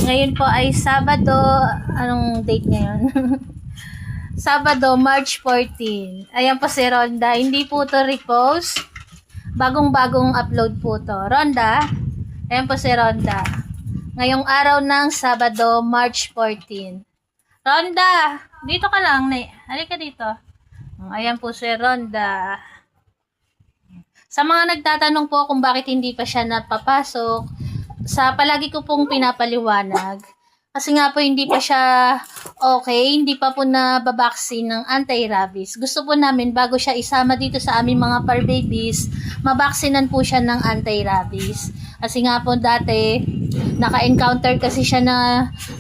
Ngayon po ay Sabado, anong date ngayon? Sabado, March 14. Ayan po si Ronda. Hindi po to repost. Bagong-bagong upload po to. Ronda, ayan po si Ronda. Ngayong araw ng Sabado, March 14. Ronda, dito ka lang. Halika dito. Ayan po si Ronda. Sa mga nagtatanong po kung bakit hindi pa siya napapasok, sa palagi ko pong pinapaliwanag, kasi nga po hindi pa siya okay, hindi pa po nababaksin ng anti-rabies. Gusto po namin bago siya isama dito sa aming mga fur babies, mabaksinan po siya ng anti-rabies. Kasi nga po dati, naka-encounter kasi siya na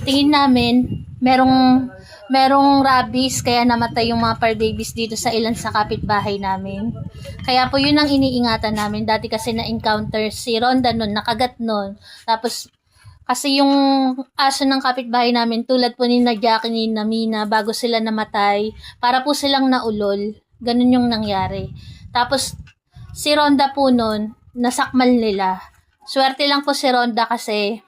tingin namin, merong rabies kaya namatay yung mga fur babies dito sa ilan sa kapitbahay namin. Kaya po yun ang iniingatan namin. Dati kasi na-encounter si Ronda nun, nakagat nun. Tapos kasi yung aso ng kapitbahay namin, tulad po ni na Jackie, ni na Mina, bago sila namatay, para po silang naulol. Ganun yung nangyari. Tapos, si Ronda po nun, nasakmal nila. Swerte lang po si Ronda kasi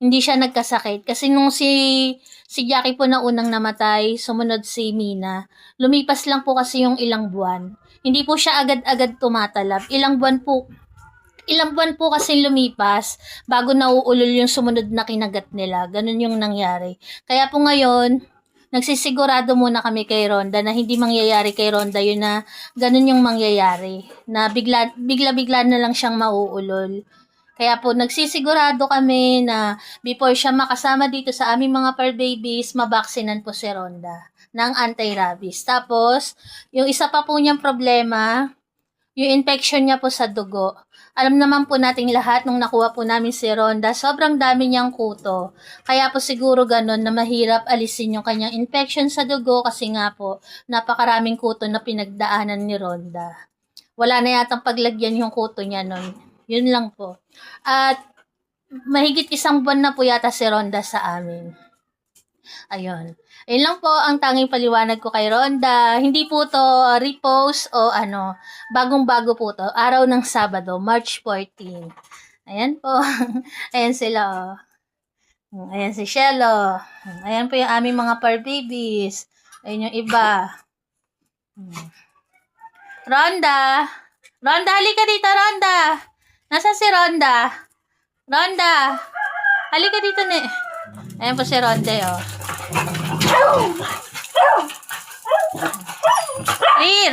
hindi siya nagkasakit. Kasi nung si Jackie po na unang namatay, sumunod si Mina, lumipas lang po kasi yung ilang buwan. Hindi po siya agad-agad tumatalab. Ilang buwan po kasi lumipas bago nauulol yung sumunod na kinagat nila. Ganun yung nangyari. Kaya po ngayon, nagsisigurado muna kami kay Ronda na hindi mangyayari kay Ronda yun na ganun yung mangyayari. Na bigla-bigla na lang siyang mauulol. Kaya po nagsisigurado kami na before siya makasama dito sa aming mga fur babies, mabaksinan po si Ronda ng anti-rabies. Tapos, yung isa pa po niyang problema, yung infection niya po sa dugo. Alam naman po nating lahat nung nakuha po namin si Ronda, sobrang dami niyang kuto. Kaya po siguro ganun na mahirap alisin yung kanyang infection sa dugo kasi nga po napakaraming kuto na pinagdaanan ni Ronda. Wala na yatang paglagyan yung kuto niya nun. Yun lang po. At mahigit 1 buwan na po yata si Ronda sa amin. Ayun. Ayun lang po ang tanging paliwanag ko kay Ronda. Hindi po to repost o bagong-bago po to. Araw ng Sabado, March 14. Ayan po. Ayan sila Ayan si Shelo. Ayan po yung aming mga fur babies. Ayun yung iba. Ronda! Ronda, halika dito, Ronda! Nasa si Ronda? Ronda! Halika dito, ne. Ayan po si Ronda,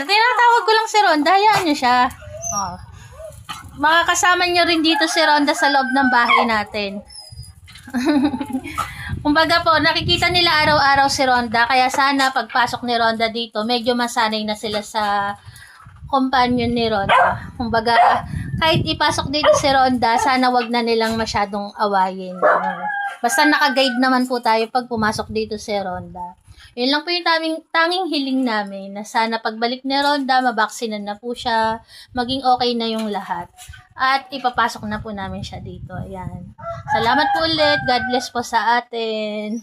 tinatawag ko lang si Ronda. Hayaan niyo siya. Makakasama niyo rin dito si Ronda sa loob ng bahay natin. Kumbaga po, nakikita nila araw-araw si Ronda. Kaya sana pagpasok ni Ronda dito, medyo masanay na sila sa companion ni Ronda. Kumbaga, kahit ipasok dito si Ronda, sana wag na nilang masyadong awayin. Basta naka-guide naman po tayo pag pumasok dito si Ronda. Yun lang po yung tanging hiling namin na sana pagbalik ni Ronda, mabaksinan na po siya, maging okay na yung lahat. At ipapasok na po namin siya dito. Ayan. Salamat po ulit. God bless po sa atin.